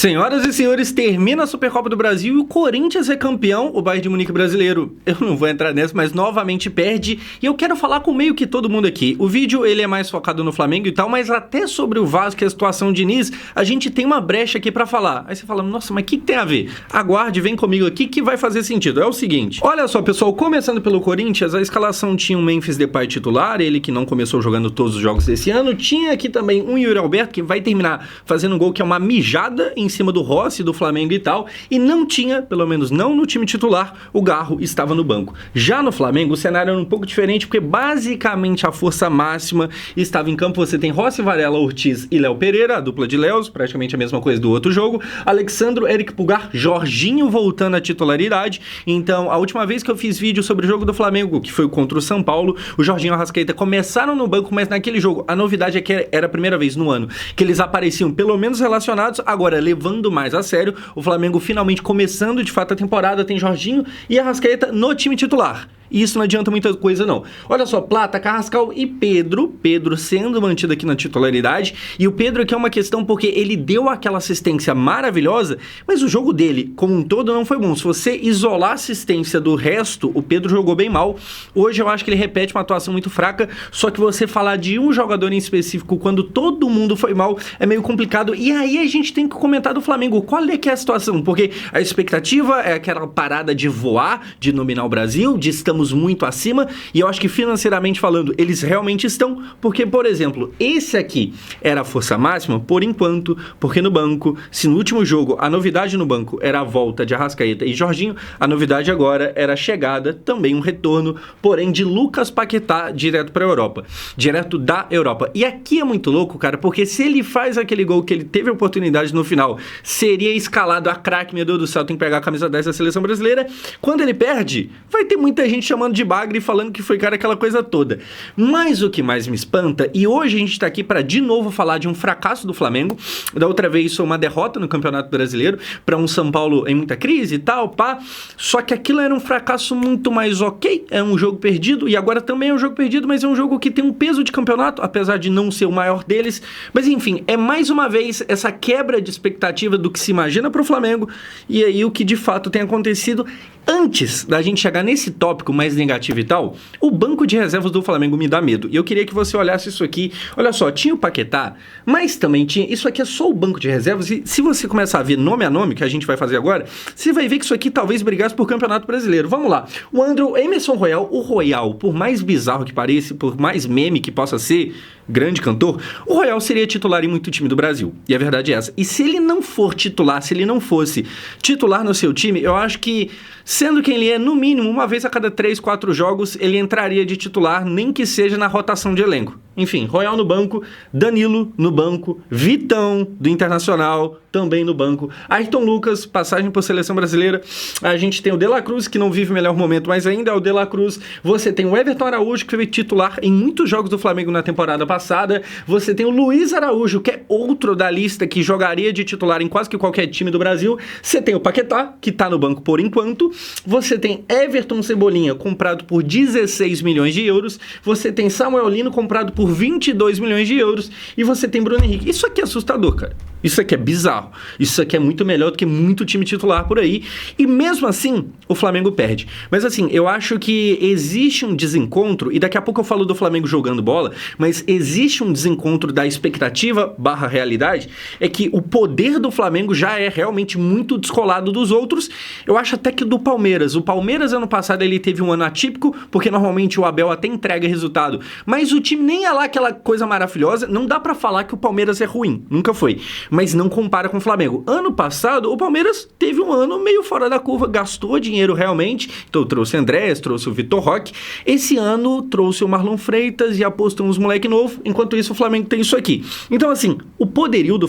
Senhoras e senhores, termina a Supercopa do Brasil e o Corinthians é campeão, o Bayern de Munique brasileiro. Eu não vou entrar nessa, mas novamente perde. E eu quero falar com meio que todo mundo aqui. O vídeo, ele é mais focado no Flamengo e tal, mas até sobre o Vasco e a situação de Diniz, a gente tem uma brecha aqui pra falar. Aí você fala, nossa, mas o que tem a ver? Aguarde, vem comigo aqui que vai fazer sentido. É o seguinte, olha só, pessoal, começando pelo Corinthians, a escalação tinha um Memphis Depay titular, ele que não começou jogando todos os jogos desse ano. Tinha aqui também um Yuri Alberto, que vai terminar fazendo um gol que é uma mijada em cima do Rossi, do Flamengo e tal, e não tinha, pelo menos não no time titular, o Garro estava no banco. Já no Flamengo, o cenário era um pouco diferente, porque basicamente a força máxima estava em campo. Você tem Rossi, Varela, Ortiz e Léo Pereira, a dupla de Léos, praticamente a mesma coisa do outro jogo, Alexandro, Eric Pulgar, Jorginho voltando à titularidade. Então, a última vez que eu fiz vídeo sobre o jogo do Flamengo, que foi contra o São Paulo, o Jorginho e o Arrascaeta começaram no banco, mas naquele jogo, a novidade é que era a primeira vez no ano que eles apareciam pelo menos relacionados. Agora, levando mais a sério, o Flamengo finalmente começando de fato a temporada, tem Jorginho e Arrascaeta no time titular. E isso não adianta muita coisa, não. Olha só, Plata, Carrascal e Pedro sendo mantido aqui na titularidade. E o Pedro aqui é uma questão porque ele deu aquela assistência maravilhosa, mas o jogo dele, como um todo, não foi bom. Se você isolar a assistência do resto, o Pedro jogou bem mal. Hoje eu acho que ele repete uma atuação muito fraca, só que você falar de um jogador em específico quando todo mundo foi mal é meio complicado. E aí a gente tem que comentar do Flamengo. Qual é que é a situação? Porque a expectativa é aquela parada de voar, de dominar o Brasil, de estamos muito acima, e eu acho que financeiramente falando, eles realmente estão, porque, por exemplo, esse aqui era a força máxima, por enquanto, porque no banco, se no último jogo a novidade no banco era a volta de Arrascaeta e Jorginho, a novidade agora era a chegada, também um retorno, porém de Lucas Paquetá direto para a Europa, direto da Europa. E aqui é muito louco, cara, porque se ele faz aquele gol que ele teve a oportunidade no final, seria escalado a craque, meu Deus do céu, tem que pegar a camisa 10 da seleção brasileira. Quando ele perde, vai ter muita gente chamando de bagre e falando que foi, cara, aquela coisa toda. Mas o que mais me espanta, e hoje a gente tá aqui para de novo falar de um fracasso do Flamengo, da outra vez foi uma derrota no Campeonato Brasileiro para um São Paulo em muita crise e tal, pá, só que aquilo era um fracasso muito mais ok, é um jogo perdido, e agora também é um jogo perdido, mas é um jogo que tem um peso de campeonato, apesar de não ser o maior deles, mas enfim, é mais uma vez essa quebra de expectativa do que se imagina pro Flamengo, e aí o que de fato tem acontecido. Antes da gente chegar nesse tópico mais negativo e tal, o banco de reservas do Flamengo me dá medo. E eu queria que você olhasse isso aqui. Olha só, tinha o Paquetá, mas também tinha... Isso aqui é só o banco de reservas. E se você começar a ver nome a nome, que a gente vai fazer agora, você vai ver que isso aqui talvez brigasse por Campeonato Brasileiro. Vamos lá. O Andrew, Emerson Royal, o Royal, por mais bizarro que pareça, por mais meme que possa ser, grande cantor, o Royal seria titular em muito time do Brasil. E a verdade é essa. E se ele não for titular, se ele não fosse titular no seu time, eu acho que, sendo quem ele é, no mínimo, uma vez a cada 3, 4 jogos, ele entraria de titular, nem que seja na rotação de elenco. Enfim, Royal no banco, Danilo no banco, Vitão do Internacional também no banco, Ayrton Lucas, passagem por seleção brasileira, a gente tem o De La Cruz, que não vive o melhor momento, mas ainda é o De La Cruz, você tem o Everton Araújo, que foi titular em muitos jogos do Flamengo na temporada passada, você tem o Luiz Araújo, que é outro da lista que jogaria de titular em quase que qualquer time do Brasil, você tem o Paquetá, que tá no banco por enquanto, você tem Everton Cebolinha, comprado por 16 milhões de euros, você tem Samuel Lino, comprado por 22 milhões de euros, e você tem Bruno Henrique. Isso aqui é assustador, cara. Isso aqui é bizarro. Isso aqui é muito melhor do que muito time titular por aí. E mesmo assim, o Flamengo perde. Mas assim, eu acho que existe um desencontro, e daqui a pouco eu falo do Flamengo jogando bola, mas existe um desencontro da expectativa / realidade, é que o poder do Flamengo já é realmente muito descolado dos outros. Eu acho até que do Palmeiras. O Palmeiras, ano passado, ele teve um ano atípico, porque normalmente o Abel até entrega resultado. Mas o time nem é lá aquela coisa maravilhosa. Não dá pra falar que o Palmeiras é ruim. Nunca foi. Mas não compara com o Flamengo. Ano passado, o Palmeiras teve um ano meio fora da curva, gastou dinheiro realmente, então trouxe Andrés, trouxe o Vitor Roque. Esse ano trouxe o Marlon Freitas e apostou uns moleque novo, enquanto isso o Flamengo tem isso aqui. Então assim, o poderio do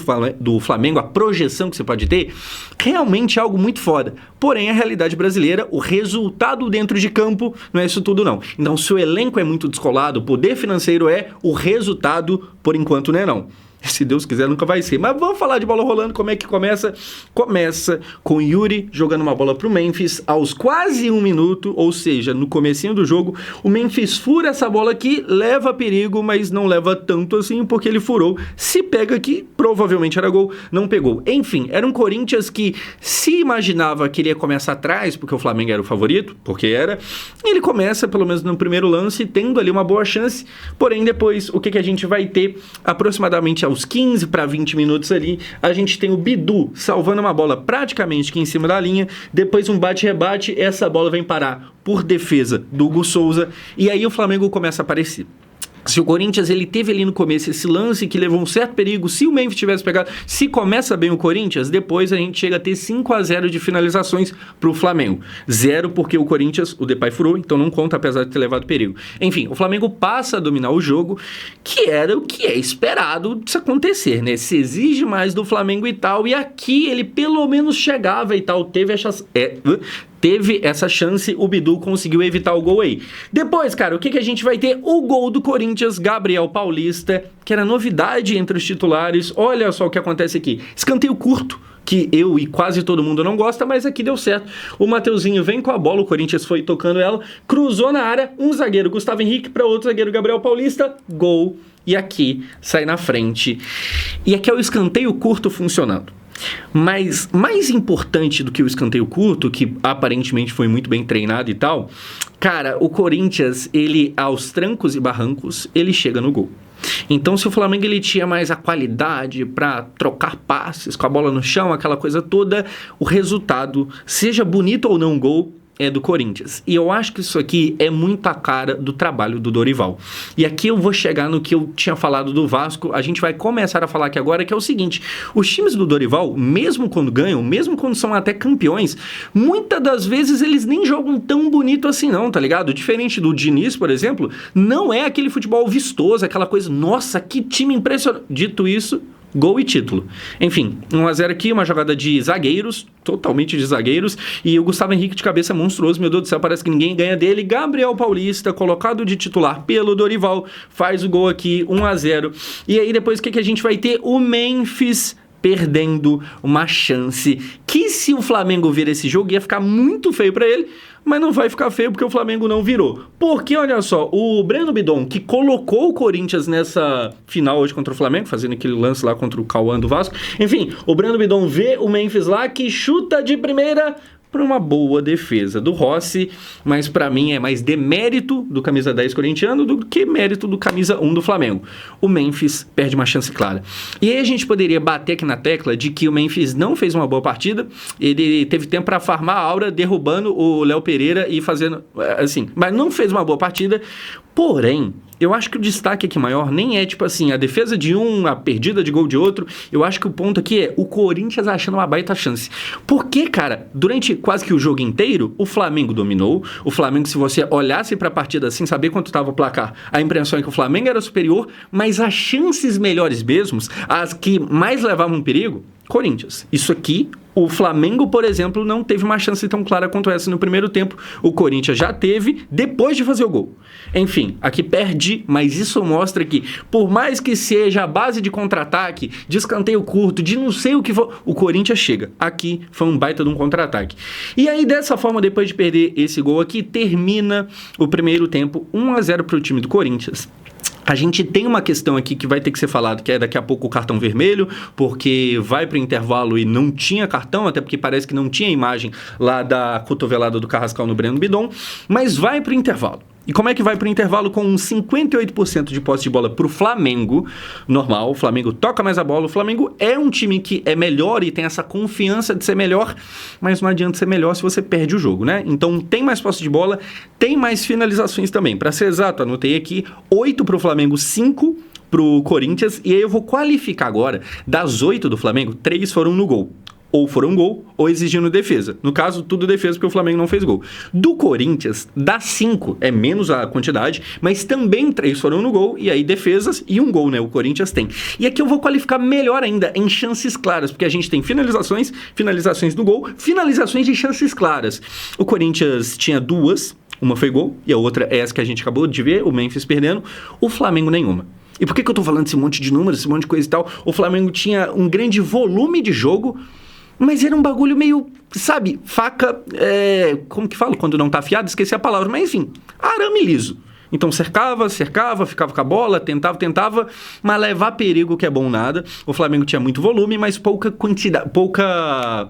Flamengo, a projeção que você pode ter, realmente é algo muito foda. Porém, a realidade brasileira, o resultado dentro de campo, não é isso tudo não. Então se o elenco é muito descolado, o poder financeiro é, o resultado, por enquanto, não é não. Se Deus quiser, nunca vai ser. Mas vamos falar de bola rolando, como é que começa? Começa com Yuri jogando uma bola pro Memphis aos quase 1 minuto, ou seja, no comecinho do jogo, o Memphis fura essa bola aqui, leva perigo, mas não leva tanto assim, porque ele furou. Se pega aqui, provavelmente era gol, não pegou. Enfim, era um Corinthians que se imaginava que ele ia começar atrás, porque o Flamengo era o favorito, porque era, ele começa, pelo menos no primeiro lance, tendo ali uma boa chance, porém depois, o que a gente vai ter aproximadamente aos 15 para 20 minutos ali, a gente tem o Bidu salvando uma bola praticamente aqui em cima da linha, depois um bate-rebate, essa bola vem parar por defesa do Hugo Souza, e aí o Flamengo começa a aparecer. Se o Corinthians, ele teve ali no começo esse lance que levou um certo perigo, se o Memphis tivesse pegado, se começa bem o Corinthians, depois a gente chega a ter 5-0 de finalizações pro Flamengo. 0 porque o Corinthians, o Depay furou, então não conta apesar de ter levado perigo. Enfim, o Flamengo passa a dominar o jogo, que era o que é esperado disso acontecer, né? Se exige mais do Flamengo e tal, e aqui ele pelo menos chegava e tal, teve essa chance, o Bidu conseguiu evitar o gol aí. Depois, cara, o que a gente vai ter? O gol do Corinthians, Gabriel Paulista, que era novidade entre os titulares. Olha só o que acontece aqui. Escanteio curto, que eu e quase todo mundo não gosta, mas aqui deu certo. O Mateuzinho vem com a bola, o Corinthians foi tocando ela, cruzou na área, um zagueiro, Gustavo Henrique, para outro zagueiro, Gabriel Paulista, gol. E aqui, sai na frente. E aqui é o escanteio curto funcionando. Mas mais importante do que o escanteio curto, que aparentemente foi muito bem treinado e tal, cara, o Corinthians, ele aos trancos e barrancos, ele chega no gol. Então, se o Flamengo ele tinha mais a qualidade para trocar passes com a bola no chão, aquela coisa toda, o resultado, seja bonito ou não o gol, é do Corinthians. E eu acho que isso aqui é muito a cara do trabalho do Dorival. E aqui eu vou chegar no que eu tinha falado do Vasco, a gente vai começar a falar aqui agora, que é o seguinte, os times do Dorival, mesmo quando ganham, mesmo quando são até campeões, muitas das vezes eles nem jogam tão bonito assim não, tá ligado? Diferente do Diniz, por exemplo, não é aquele futebol vistoso, aquela coisa, nossa, que time impressionante. Dito isso, gol e título. Enfim, 1-0 aqui, uma jogada de zagueiros, totalmente de zagueiros, e o Gustavo Henrique de cabeça monstruoso, meu Deus do céu, parece que ninguém ganha dele. Gabriel Paulista, colocado de titular pelo Dorival, faz o gol aqui, 1-0. E aí depois o que a gente vai ter? O Memphis perdendo uma chance que, se o Flamengo vir esse jogo, ia ficar muito feio para ele, mas não vai ficar feio porque o Flamengo não virou. Porque, olha só, o Breno Bidon, que colocou o Corinthians nessa final hoje contra o Flamengo, fazendo aquele lance lá contra o Cauã do Vasco, enfim, o Breno Bidon vê o Memphis lá, que chuta de primeira por uma boa defesa do Rossi, mas para mim é mais demérito do camisa 10 corintiano do que mérito do camisa 1 do Flamengo. O Memphis perde uma chance clara. E aí a gente poderia bater aqui na tecla de que o Memphis não fez uma boa partida, ele teve tempo para farmar a aura, derrubando o Léo Pereira e fazendo, assim, mas não fez uma boa partida. Porém, eu acho que o destaque aqui maior nem é, tipo assim, a defesa de um, a perdida de gol de outro. Eu acho que o ponto aqui é o Corinthians achando uma baita chance. Porque, cara, durante quase que o jogo inteiro, o Flamengo dominou. O Flamengo, se você olhasse pra partida assim, saber quanto estava o placar, a impressão é que o Flamengo era superior, mas as chances melhores mesmos, as que mais levavam perigo, Corinthians. Isso aqui, o Flamengo, por exemplo, não teve uma chance tão clara quanto essa no primeiro tempo. O Corinthians já teve depois de fazer o gol. Enfim, aqui perde, mas isso mostra que, por mais que seja a base de contra-ataque, de escanteio curto, de não sei o que for, o Corinthians chega. Aqui foi um baita de um contra-ataque. E aí, dessa forma, depois de perder esse gol aqui, termina o primeiro tempo 1-0 para o time do Corinthians. A gente tem uma questão aqui que vai ter que ser falado, que é daqui a pouco o cartão vermelho, porque vai para o intervalo e não tinha cartão, até porque parece que não tinha imagem lá da cotovelada do Carrascal no Breno Bidon, mas vai para o intervalo. E como é que vai para o intervalo? Com um 58% de posse de bola para o Flamengo, normal, o Flamengo toca mais a bola, o Flamengo é um time que é melhor e tem essa confiança de ser melhor, mas não adianta ser melhor se você perde o jogo, né? Então tem mais posse de bola, tem mais finalizações também. Para ser exato, anotei aqui, 8 para o Flamengo, 5 para o Corinthians, e aí eu vou qualificar agora, das 8 do Flamengo, 3 foram no gol. Ou foram gol, ou exigindo defesa. No caso, tudo defesa, porque o Flamengo não fez gol. Do Corinthians, dá 5, é menos a quantidade, mas também 3 foram no gol, e aí defesas e um gol, né? O Corinthians tem. E aqui eu vou qualificar melhor ainda em chances claras, porque a gente tem finalizações do gol, finalizações de chances claras. O Corinthians tinha 2, uma foi gol, e a outra é essa que a gente acabou de ver, o Memphis perdendo. O Flamengo nenhuma. E por que eu tô falando esse monte de números, esse monte de coisa e tal? O Flamengo tinha um grande volume de jogo, mas era um bagulho meio, sabe, faca, como que fala quando não tá afiado? Esqueci a palavra, mas enfim, arame liso. Então cercava, ficava com a bola, tentava, mas levar perigo que é bom nada. O Flamengo tinha muito volume, mas pouca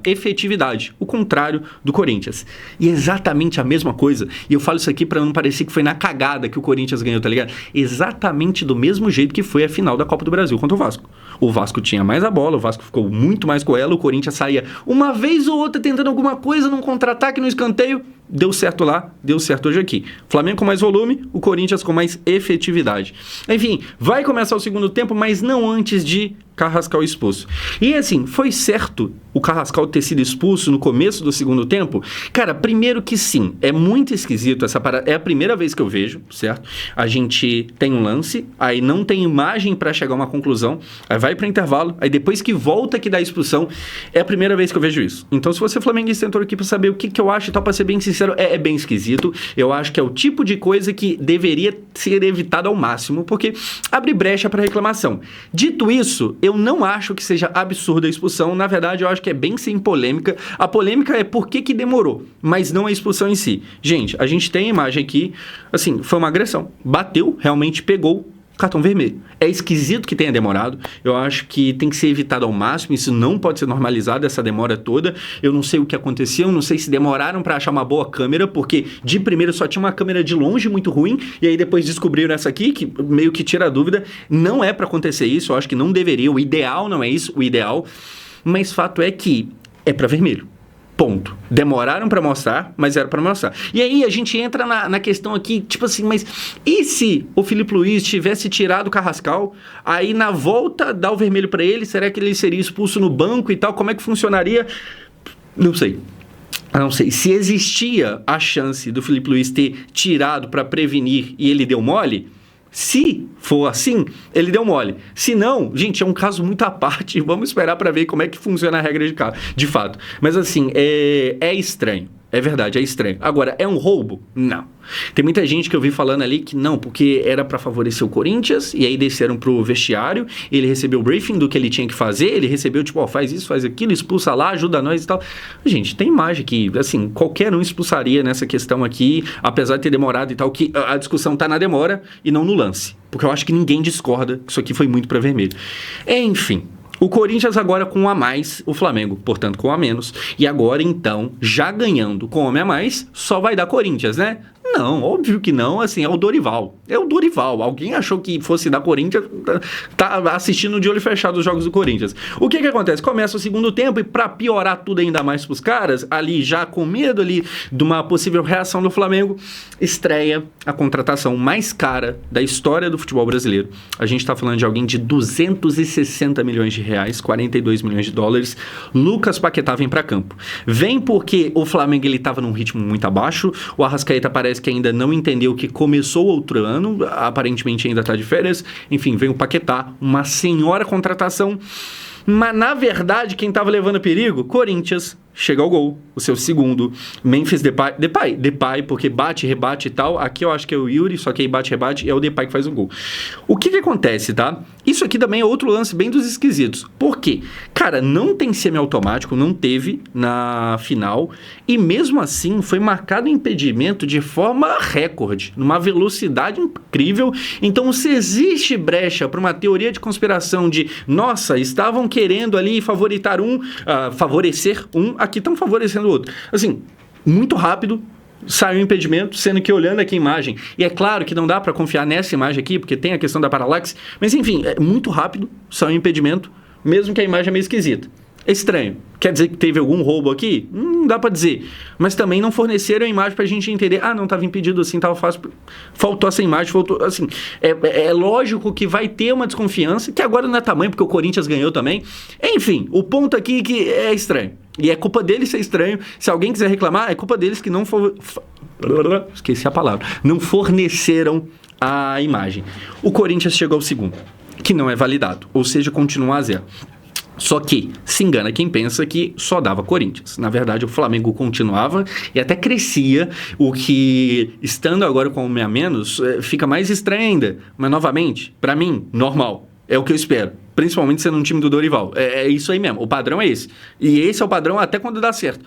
efetividade. O contrário do Corinthians. E exatamente a mesma coisa. E eu falo isso aqui pra não parecer que foi na cagada que o Corinthians ganhou, tá ligado? Exatamente do mesmo jeito que foi a final da Copa do Brasil contra o Vasco. O Vasco tinha mais a bola, o Vasco ficou muito mais com ela, o Corinthians saía uma vez ou outra tentando alguma coisa num contra-ataque, no escanteio. Deu certo lá, deu certo hoje aqui. Flamengo com mais volume, o Corinthians com mais efetividade. Enfim, vai começar o segundo tempo, mas não antes de Carrascal expulso. E assim, foi certo o Carrascal ter sido expulso no começo do segundo tempo? Cara, primeiro que sim, é muito esquisito essa parada. É a primeira vez que eu vejo, certo? A gente tem um lance, aí não tem imagem pra chegar a uma conclusão, aí vai pro intervalo, aí depois que volta que dá a expulsão, é a primeira vez que eu vejo isso. Então, se você flamenguista entrou aqui pra saber o que eu acho e tal, pra ser bem sincero, é bem esquisito. Eu acho que é o tipo de coisa que deveria ser evitado ao máximo, porque abre brecha pra reclamação. Dito isso, eu não acho que seja absurda a expulsão. Na verdade, eu acho que é bem sem polêmica. A polêmica é por que demorou, mas não a expulsão em si. Gente, a gente tem a imagem aqui, assim, foi uma agressão. Bateu, realmente pegou, cartão vermelho. É esquisito que tenha demorado. Eu acho que tem que ser evitado ao máximo. Isso não pode ser normalizado, essa demora toda. Eu não sei o que aconteceu, não sei se demoraram para achar uma boa câmera, porque de primeiro só tinha uma câmera de longe muito ruim, e aí depois descobriram essa aqui, que meio que tira a dúvida. Não é para acontecer isso, eu acho que não deveria. O ideal não é isso, o ideal. Mas fato é que é para vermelho. Ponto. Demoraram para mostrar, mas era para mostrar. E aí a gente entra na questão aqui, tipo assim, mas e se o Filipe Luís tivesse tirado o Carrascal, aí na volta dá o vermelho para ele, será que ele seria expulso no banco e tal? Como é que funcionaria? Não sei. Não sei. Se existia a chance do Filipe Luís ter tirado para prevenir e ele deu mole, se for assim, ele deu mole. Se não, gente, é um caso muito à parte. Vamos esperar para ver como é que funciona a regra de fato. Mas assim, é estranho. É verdade, é estranho. Agora, é um roubo? Não. Tem muita gente que eu vi falando ali que não, porque era para favorecer o Corinthians, e aí desceram pro vestiário, ele recebeu o briefing do que ele tinha que fazer, ele recebeu, tipo, ó, faz isso, faz aquilo, expulsa lá, ajuda nós e tal. Gente, tem imagem que, assim, qualquer um expulsaria nessa questão aqui, apesar de ter demorado e tal, que a discussão tá na demora e não no lance. Porque eu acho que ninguém discorda que isso aqui foi muito para vermelho. Enfim. O Corinthians agora com um a mais, o Flamengo, portanto, com um a menos. E agora, então, já ganhando com um homem a mais, só vai dar Corinthians, né? Não, óbvio que não, assim, é o Dorival. É o Dorival. Alguém achou que fosse da Corinthians, tá assistindo de olho fechado os jogos do Corinthians. O que acontece? Começa o segundo tempo e pra piorar tudo ainda mais pros caras, ali já com medo ali de uma possível reação do Flamengo, estreia a contratação mais cara da história do futebol brasileiro. A gente tá falando de alguém de 260 milhões de reais, 42 milhões de dólares. Lucas Paquetá vem pra campo. Vem porque o Flamengo ele tava num ritmo muito abaixo, o Arrascaeta parece que ainda não entendeu que começou outro ano, aparentemente ainda está de férias. Enfim, vem o Paquetá, uma senhora contratação. Mas, na verdade, quem estava levando perigo? Corinthians. Chega ao gol, o seu segundo. Memphis Depay, porque bate, rebate e tal. Aqui eu acho que é o Yuri, só que aí bate, rebate e é o Depay que faz o gol. O que acontece, tá? Isso aqui também é outro lance bem dos esquisitos. Por quê? Cara, não tem semiautomático, não teve na final. E mesmo assim, foi marcado impedimento de forma recorde, numa velocidade incrível. Então, se existe brecha para uma teoria de conspiração de, nossa, estavam querendo ali favorecer um, aqui estão favorecendo o outro. Assim, muito rápido, saiu o impedimento, sendo que olhando aqui a imagem, e é claro que não dá para confiar nessa imagem aqui, porque tem a questão da paralaxe, mas enfim, é muito rápido, saiu o impedimento, mesmo que a imagem é meio esquisita. É estranho. Quer dizer que teve algum roubo aqui? Não dá pra dizer. Mas também não forneceram a imagem pra gente entender. Ah, não, tava impedido assim, tava fácil. Faltou essa imagem, faltou... Assim, é lógico que vai ter uma desconfiança, que agora não é tamanho, porque o Corinthians ganhou também. Enfim, o ponto aqui é que é estranho. E é culpa deles ser estranho. Se alguém quiser reclamar, é culpa deles que não... Esqueci a palavra. Não forneceram a imagem. O Corinthians chegou ao segundo, que não é validado. Ou seja, continua a zero. Só que se engana quem pensa que só dava Corinthians. Na verdade, o Flamengo continuava e até crescia, o que, estando agora com um a menos, fica mais estranho ainda. Mas, novamente, pra mim, normal. É o que eu espero. Principalmente sendo um time do Dorival. É isso aí mesmo. O padrão é esse. E esse é o padrão até quando dá certo.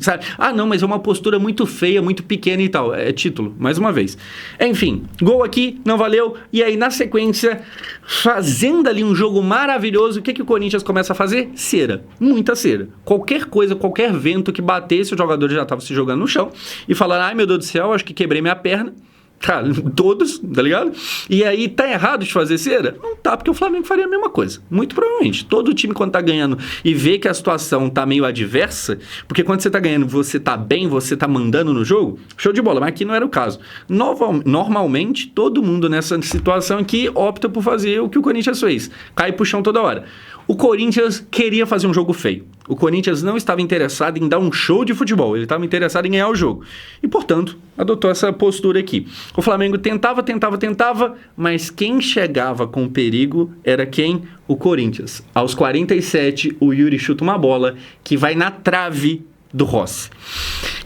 Sabe? Ah, não, mas é uma postura muito feia, muito pequena e tal. É título, mais uma vez. Enfim, gol aqui, não valeu. E aí, na sequência, fazendo ali um jogo maravilhoso, o que o Corinthians começa a fazer? Cera. Muita cera. Qualquer coisa, qualquer vento que batesse, o jogador já estava se jogando no chão e falando, ai meu Deus do céu, acho que quebrei minha perna. Cara, todos, tá ligado? E aí, tá errado de fazer cera? Não tá, porque o Flamengo faria a mesma coisa. Muito provavelmente. Todo time, quando tá ganhando e vê que a situação tá meio adversa, porque quando você tá ganhando, você tá bem, você tá mandando no jogo, show de bola, mas aqui não era o caso. Normalmente, todo mundo nessa situação aqui opta por fazer o que o Corinthians fez. Cai pro chão toda hora. O Corinthians queria fazer um jogo feio. O Corinthians não estava interessado em dar um show de futebol. Ele estava interessado em ganhar o jogo. E, portanto, adotou essa postura aqui. O Flamengo tentava, mas quem chegava com perigo era quem? O Corinthians. Aos 47, o Yuri chuta uma bola que vai na trave do Rossi.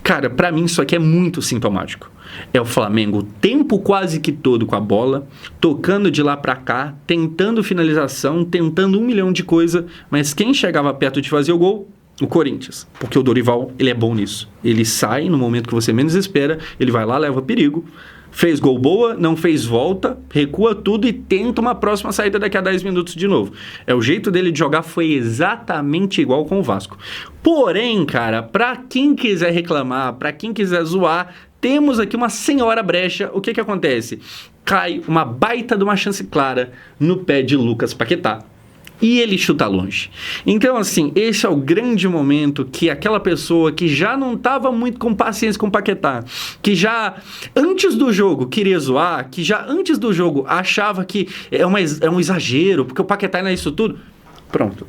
Cara, pra mim isso aqui é muito sintomático. É o Flamengo o tempo quase que todo com a bola, tocando de lá pra cá, tentando finalização, tentando 1 milhão de coisa, mas quem chegava perto de fazer o gol? O Corinthians. Porque o Dorival, ele é bom nisso. Ele sai no momento que você menos espera, ele vai lá, leva perigo. Fez gol boa, não fez volta, recua tudo e tenta uma próxima saída daqui a 10 minutos de novo. O jeito dele de jogar foi exatamente igual com o Vasco. Porém, cara, pra quem quiser reclamar, pra quem quiser zoar, temos aqui uma senhora brecha. O que acontece? Cai uma baita de uma chance clara no pé de Lucas Paquetá. E ele chuta longe. Então, assim, esse é o grande momento que aquela pessoa que já não estava muito com paciência com o Paquetá, que já antes do jogo queria zoar, que já antes do jogo achava que é um exagero, porque o Paquetá não é isso tudo. Pronto,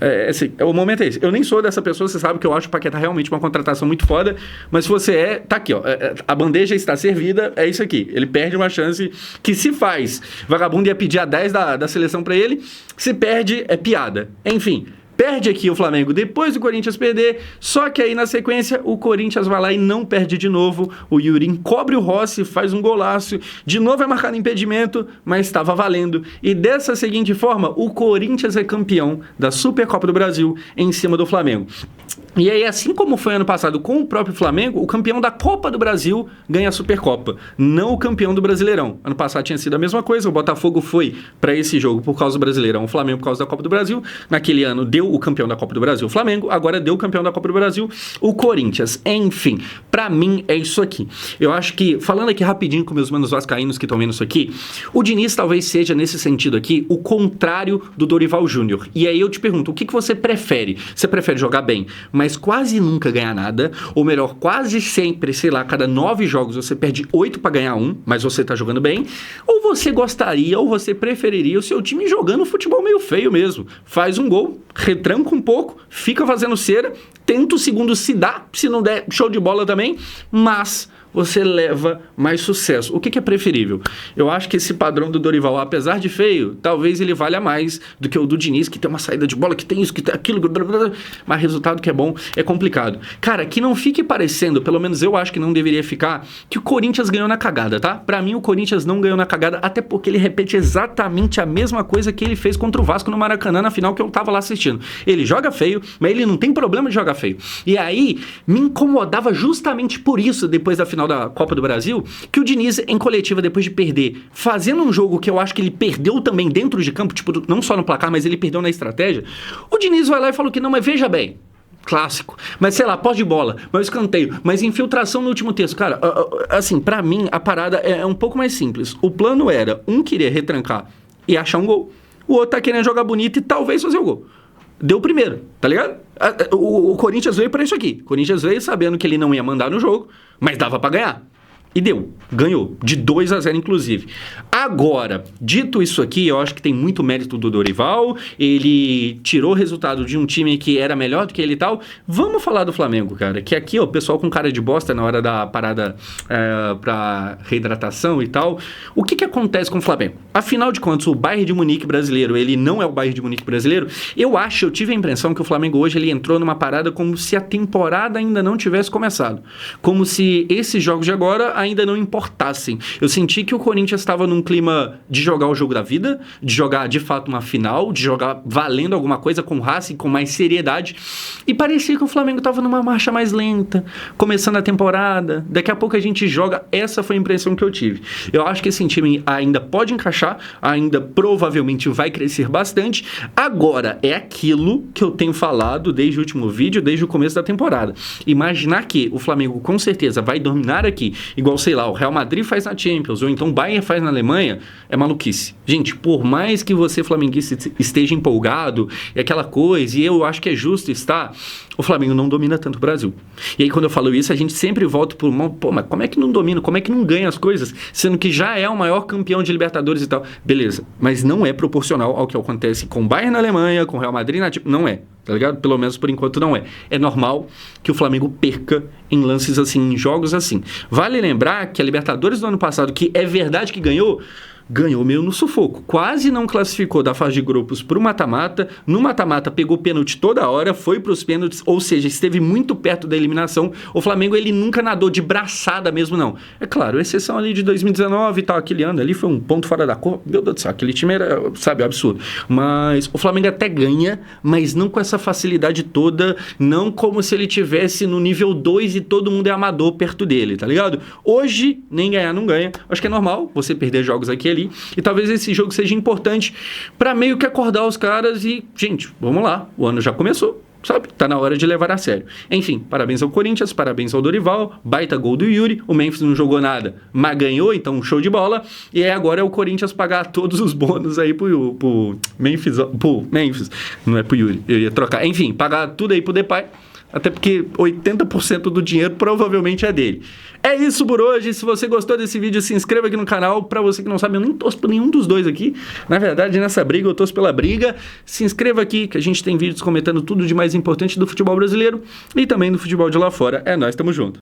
o momento é esse. Eu nem sou dessa pessoa, você sabe que eu acho o Paquetá realmente uma contratação muito foda, mas se você tá aqui, ó, a bandeja está servida, é isso aqui. Ele perde uma chance que se faz. Vagabundo ia pedir a 10 da seleção pra ele, se perde, é piada. Enfim, perde aqui o Flamengo depois do Corinthians perder, só que aí na sequência o Corinthians vai lá e não perde de novo. O Yuri encobre o Rossi, faz um golaço, de novo é marcado impedimento, mas estava valendo. E dessa seguinte forma, o Corinthians é campeão da Supercopa do Brasil em cima do Flamengo. E aí, assim como foi ano passado com o próprio Flamengo, o campeão da Copa do Brasil ganha a Supercopa, não o campeão do Brasileirão. Ano passado tinha sido a mesma coisa, o Botafogo foi para esse jogo por causa do Brasileirão, o Flamengo por causa da Copa do Brasil. Naquele ano deu o campeão da Copa do Brasil o Flamengo, agora deu o campeão da Copa do Brasil o Corinthians. Enfim, pra mim é isso aqui. Eu acho que, falando aqui rapidinho com meus manos vascaínos que estão vendo isso aqui, o Diniz talvez seja, nesse sentido aqui, o contrário do Dorival Júnior. E aí eu te pergunto, o que você prefere? Você prefere jogar bem, mas quase nunca ganhar nada, ou melhor, quase sempre, sei lá, cada 9 jogos você perde 8 para ganhar 1, mas você tá jogando bem, ou você gostaria, ou você preferiria o seu time jogando futebol meio feio mesmo, faz um gol, retranca um pouco, fica fazendo cera, tenta o segundo se dá, se não der, show de bola também, mas você leva mais sucesso. O que é preferível? Eu acho que esse padrão do Dorival, apesar de feio, talvez ele valha mais do que o do Diniz, que tem uma saída de bola, que tem isso, que tem aquilo, mas resultado que é bom é complicado. Cara, que não fique parecendo, pelo menos eu acho que não deveria ficar, que o Corinthians ganhou na cagada, tá? Pra mim, o Corinthians não ganhou na cagada, até porque ele repete exatamente a mesma coisa que ele fez contra o Vasco no Maracanã, na final que eu tava lá assistindo. Ele joga feio, mas ele não tem problema de jogar feio. E aí, me incomodava justamente por isso, depois da final da Copa do Brasil, que o Diniz, em coletiva, depois de perder, fazendo um jogo que eu acho que ele perdeu também dentro de campo, tipo, não só no placar, mas ele perdeu na estratégia, o Diniz vai lá e falou que não, mas veja bem, clássico, mas sei lá, posse de bola, mas escanteio, mas infiltração no último terço. Cara, assim, pra mim, a parada é um pouco mais simples. O plano era, um queria retrancar e achar um gol, o outro tá querendo jogar bonito e talvez fazer o gol. Deu o primeiro, tá ligado? O Corinthians veio pra isso aqui. O Corinthians veio sabendo que ele não ia mandar no jogo, mas dava pra ganhar. E deu, ganhou, de 2-0 inclusive. Agora, dito isso aqui, eu acho que tem muito mérito do Dorival, ele tirou o resultado de um time que era melhor do que ele e tal. Vamos falar do Flamengo, cara, que aqui, ó, o pessoal com cara de bosta na hora da parada pra reidratação e tal. O que acontece com o Flamengo? Afinal de contas, o Bayern de Munique brasileiro, ele não é o Bayern de Munique brasileiro. Eu tive a impressão que o Flamengo hoje, ele entrou numa parada como se a temporada ainda não tivesse começado. Como se esses jogos de agora ainda não importassem. Eu senti que o Corinthians estava num clima de jogar o jogo da vida, de jogar de fato uma final, de jogar valendo alguma coisa com raça e com mais seriedade, e parecia que o Flamengo estava numa marcha mais lenta, começando a temporada, daqui a pouco a gente joga. Essa foi a impressão que eu tive. Eu acho que esse time ainda pode encaixar, ainda provavelmente vai crescer bastante. Agora, é aquilo que eu tenho falado desde o último vídeo, desde o começo da temporada. Imaginar que o Flamengo com certeza vai dominar aqui, igual, sei lá, o Real Madrid faz na Champions, ou então o Bayern faz na Alemanha, é maluquice. Gente, por mais que você, flamenguista, esteja empolgado, é aquela coisa, e eu acho que é justo estar, o Flamengo não domina tanto o Brasil. E aí, quando eu falo isso, a gente sempre volta por mão, pô, mas como é que não domina? Como é que não ganha as coisas? Sendo que já é o maior campeão de Libertadores e tal. Beleza, mas não é proporcional ao que acontece com o Bayern na Alemanha, com o Real Madrid na Champions, não é. Tá ligado? Pelo menos por enquanto não é. É normal que o Flamengo perca em lances assim, em jogos assim. Vale lembrar que a Libertadores do ano passado, que é verdade que ganhou meio no sufoco. Quase não classificou da fase de grupos para o mata-mata. No mata-mata pegou pênalti toda hora, foi para os pênaltis, ou seja, esteve muito perto da eliminação. O Flamengo, ele nunca nadou de braçada mesmo, não. É claro, exceção ali de 2019 e tal, aquele ano ali foi um ponto fora da curva. Meu Deus do céu, aquele time era, sabe, absurdo. Mas o Flamengo até ganha, mas não com essa facilidade toda, não como se ele tivesse no nível 2 e todo mundo é amador perto dele, tá ligado? Hoje, nem ganhar não ganha. Acho que é normal você perder jogos aqui e ali. E talvez esse jogo seja importante para meio que acordar os caras e, gente, vamos lá, o ano já começou, sabe? Tá na hora de levar a sério. Enfim, parabéns ao Corinthians, parabéns ao Dorival, baita gol do Yuri, o Memphis não jogou nada, mas ganhou, então show de bola, e aí agora é o Corinthians pagar todos os bônus aí pro Memphis, não é pro Yuri, eu ia trocar, enfim, pagar tudo aí pro Depay. Até porque 80% do dinheiro provavelmente é dele. É isso por hoje. Se você gostou desse vídeo, se inscreva aqui no canal. Pra você que não sabe, eu nem torço por nenhum dos dois aqui. Na verdade, nessa briga, eu torço pela briga. Se inscreva aqui, que a gente tem vídeos comentando tudo de mais importante do futebol brasileiro e também do futebol de lá fora. É nóis, tamo junto.